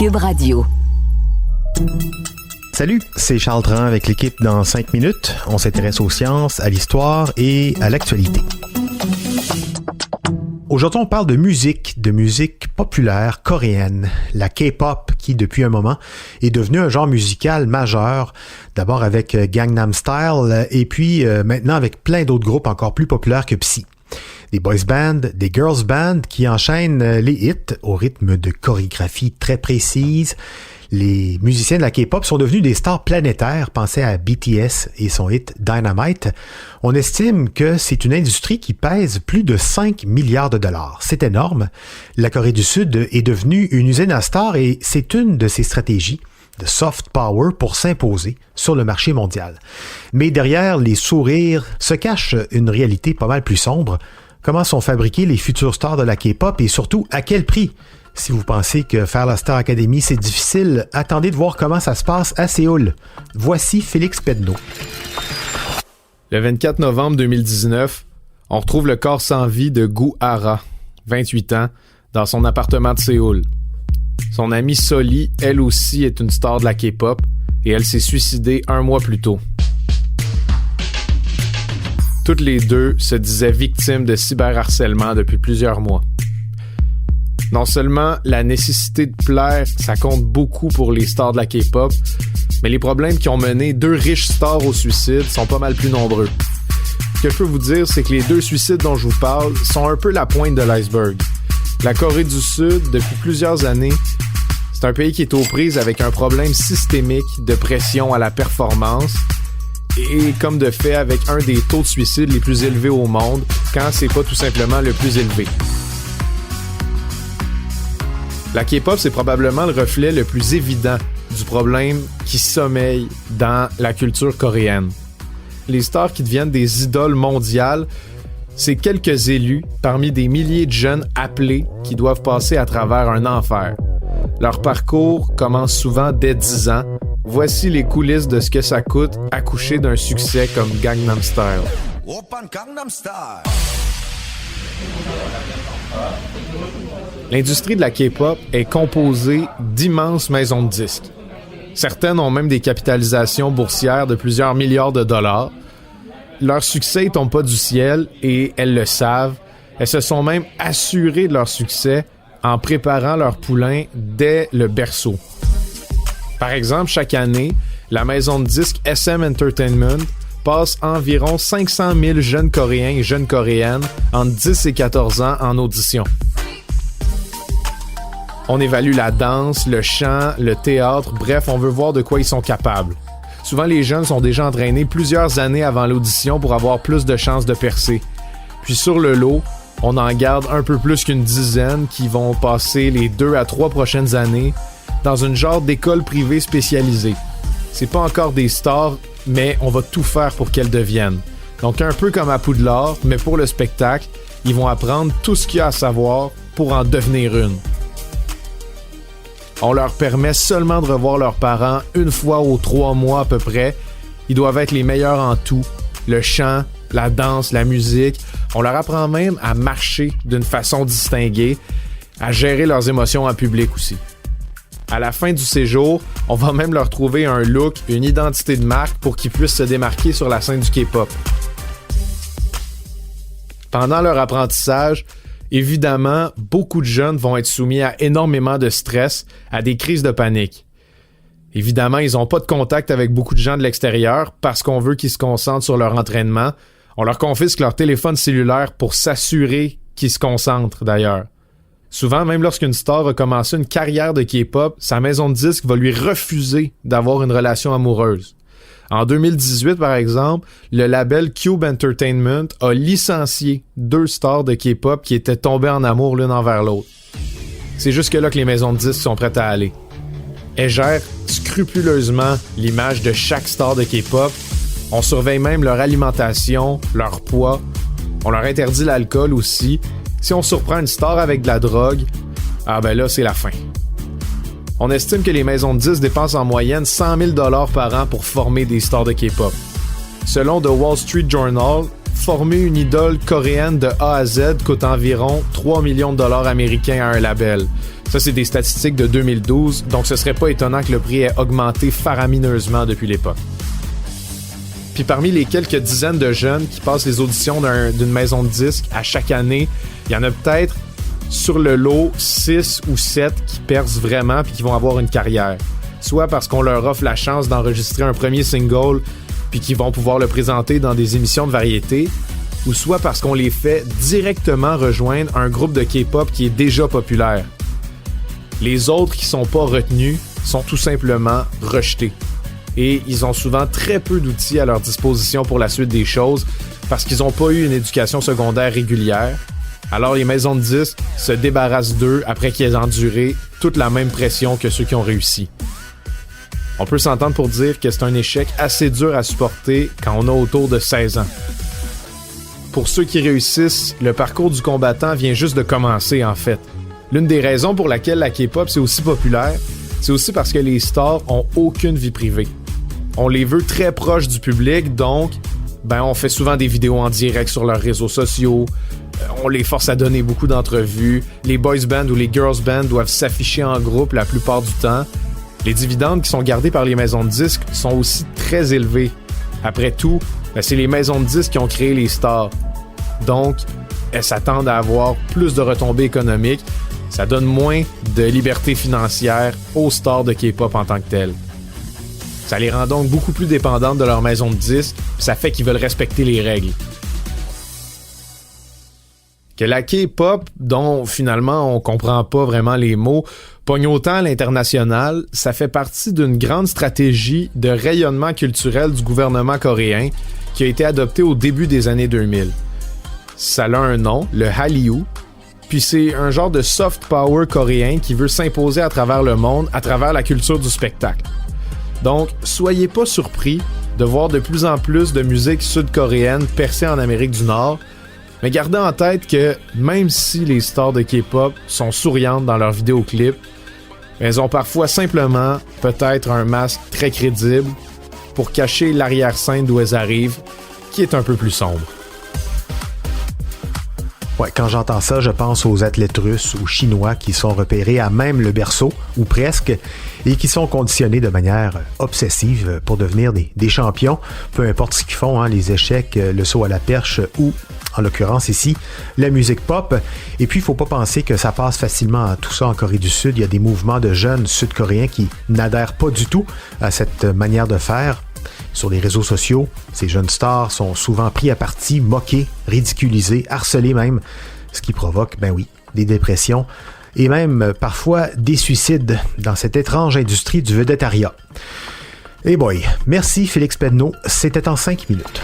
Cube Radio. Salut, c'est Charles Dran avec l'équipe dans 5 minutes. On s'intéresse aux sciences, à l'histoire et à l'actualité. Aujourd'hui, on parle de musique populaire coréenne, la K-pop qui, depuis un moment, est devenue un genre musical majeur, d'abord avec Gangnam Style et puis maintenant avec plein d'autres groupes encore plus populaires que Psy. Des boys bands, des girls bands qui enchaînent les hits au rythme de chorégraphies très précises. Les musiciens de la K-pop sont devenus des stars planétaires. Pensez à BTS et son hit Dynamite. On estime que c'est une industrie qui pèse plus de 5 milliards de dollars. C'est énorme. La Corée du Sud est devenue une usine à stars et c'est une de ses stratégies de soft power pour s'imposer sur le marché mondial. Mais derrière les sourires se cache une réalité pas mal plus sombre. Comment sont fabriqués les futurs stars de la K-pop et surtout à quel prix? Si vous pensez que faire la Star Academy c'est difficile, attendez de voir comment ça se passe à Séoul. Voici Félix Pedneau. Le 24 novembre 2019, on retrouve le corps sans vie de Gu Hara, 28 ans, dans son appartement de Séoul. Son amie Soli, elle aussi, est une star de la K-pop et elle s'est suicidée 1 mois plus tôt. Toutes les deux se disaient victimes de cyberharcèlement depuis plusieurs mois. Non seulement la nécessité de plaire, ça compte beaucoup pour les stars de la K-pop, mais les problèmes qui ont mené 2 riches stars au suicide sont pas mal plus nombreux. Ce que je peux vous dire, c'est que les 2 suicides dont je vous parle sont un peu la pointe de l'iceberg. La Corée du Sud, depuis plusieurs années, c'est un pays qui est aux prises avec un problème systémique de pression à la performance et comme de fait avec un des taux de suicide les plus élevés au monde, quand c'est pas tout simplement le plus élevé. La K-pop, c'est probablement le reflet le plus évident du problème qui sommeille dans la culture coréenne. Les stars qui deviennent des idoles mondiales, c'est quelques élus parmi des milliers de jeunes appelés qui doivent passer à travers un enfer. Leur parcours commence souvent dès 10 ans. Voici les coulisses de ce que ça coûte accoucher d'un succès comme Gangnam Style. L'industrie de la K-pop est composée d'immenses maisons de disques. Certaines ont même des capitalisations boursières de plusieurs milliards de dollars. Leur succès ne tombe pas du ciel et elles le savent. Elles se sont même assurées de leur succès en préparant leur poulain dès le berceau. Par exemple, chaque année, la maison de disques SM Entertainment passe environ 500 000 jeunes Coréens et jeunes Coréennes entre 10 et 14 ans en audition. On évalue la danse, le chant, le théâtre, bref, on veut voir de quoi ils sont capables. Souvent, les jeunes sont déjà entraînés plusieurs années avant l'audition pour avoir plus de chances de percer. Puis sur le lot, on en garde un peu plus qu'une dizaine qui vont passer les 2 à 3 prochaines années dans une genre d'école privée spécialisée. C'est pas encore des stars, mais on va tout faire pour qu'elles deviennent. Donc un peu comme à Poudlard, mais pour le spectacle, ils vont apprendre tout ce qu'il y a à savoir pour en devenir une. On leur permet seulement de revoir leurs parents 1 fois aux 3 mois à peu près. Ils doivent être les meilleurs en tout. Le chant, la danse, la musique. On leur apprend même à marcher d'une façon distinguée, à gérer leurs émotions en public aussi. À la fin du séjour, on va même leur trouver un look, une identité de marque pour qu'ils puissent se démarquer sur la scène du K-pop. Pendant leur apprentissage, évidemment, beaucoup de jeunes vont être soumis à énormément de stress, à des crises de panique. Évidemment, ils n'ont pas de contact avec beaucoup de gens de l'extérieur parce qu'on veut qu'ils se concentrent sur leur entraînement. On leur confisque leur téléphone cellulaire pour s'assurer qu'ils se concentrent d'ailleurs. Souvent, même lorsqu'une star va commencer une carrière de K-pop, sa maison de disques va lui refuser d'avoir une relation amoureuse. En 2018, par exemple, le label Cube Entertainment a licencié 2 stars de K-pop qui étaient tombées en amour l'une envers l'autre. C'est jusque-là que les maisons de disques sont prêtes à aller. Elles gèrent scrupuleusement l'image de chaque star de K-pop. On surveille même leur alimentation, leur poids. On leur interdit l'alcool aussi. Si on surprend une star avec de la drogue, ben là, c'est la fin. On estime que les maisons de disques dépensent en moyenne 100 000 $ par an pour former des stars de K-pop. Selon The Wall Street Journal, former une idole coréenne de A à Z coûte environ 3 millions de dollars américains à un label. Ça, c'est des statistiques de 2012, donc ce serait pas étonnant que le prix ait augmenté faramineusement depuis l'époque. Puis parmi les quelques dizaines de jeunes qui passent les auditions d'une maison de disques à chaque année, il y en a peut-être sur le lot 6 ou 7 qui percent vraiment puis qui vont avoir une carrière. Soit parce qu'on leur offre la chance d'enregistrer un premier single puis qu'ils vont pouvoir le présenter dans des émissions de variété, ou soit parce qu'on les fait directement rejoindre un groupe de K-pop qui est déjà populaire. Les autres qui sont pas retenus sont tout simplement rejetés. Et ils ont souvent très peu d'outils à leur disposition pour la suite des choses parce qu'ils n'ont pas eu une éducation secondaire régulière. Alors les maisons de disques se débarrassent d'eux après qu'ils aient enduré toute la même pression que ceux qui ont réussi. On peut s'entendre pour dire que c'est un échec assez dur à supporter quand on a autour de 16 ans. Pour ceux qui réussissent, le parcours du combattant vient juste de commencer en fait. L'une des raisons pour laquelle la K-pop c'est aussi populaire, c'est aussi parce que les stars ont aucune vie privée. On les veut très proches du public, donc on fait souvent des vidéos en direct sur leurs réseaux sociaux, on les force à donner beaucoup d'entrevues, les boys bands ou les girls bands doivent s'afficher en groupe la plupart du temps. Les dividendes qui sont gardés par les maisons de disques sont aussi très élevés. Après tout, c'est les maisons de disques qui ont créé les stars. Donc, elles s'attendent à avoir plus de retombées économiques. Ça donne moins de liberté financière aux stars de K-pop en tant que telles. Ça les rend donc beaucoup plus dépendantes de leur maison de disques, puis ça fait qu'ils veulent respecter les règles. Que la K-pop, dont finalement on comprend pas vraiment les mots, pogne autant à l'international, ça fait partie d'une grande stratégie de rayonnement culturel du gouvernement coréen qui a été adoptée au début des années 2000. Ça a un nom, le Hallyu, puis c'est un genre de soft power coréen qui veut s'imposer à travers le monde, à travers la culture du spectacle. Donc, soyez pas surpris de voir de plus en plus de musique sud-coréenne percer en Amérique du Nord, mais gardez en tête que même si les stars de K-pop sont souriantes dans leurs vidéoclips, elles ont parfois simplement peut-être un masque très crédible pour cacher l'arrière-scène d'où elles arrivent, qui est un peu plus sombre. Ouais, quand j'entends ça, je pense aux athlètes russes ou chinois qui sont repérés à même le berceau, ou presque, et qui sont conditionnés de manière obsessive pour devenir des champions, peu importe ce qu'ils font, les échecs, le saut à la perche ou, en l'occurrence ici, la musique pop. Et puis, il ne faut pas penser que ça passe facilement à tout ça en Corée du Sud. Il y a des mouvements de jeunes sud-coréens qui n'adhèrent pas du tout à cette manière de faire. Sur les réseaux sociaux, ces jeunes stars sont souvent pris à partie, moqués, ridiculisés, harcelés même, ce qui provoque, des dépressions et même parfois des suicides dans cette étrange industrie du vedettariat. Hey boy, merci Félix Pedneau, c'était en 5 minutes.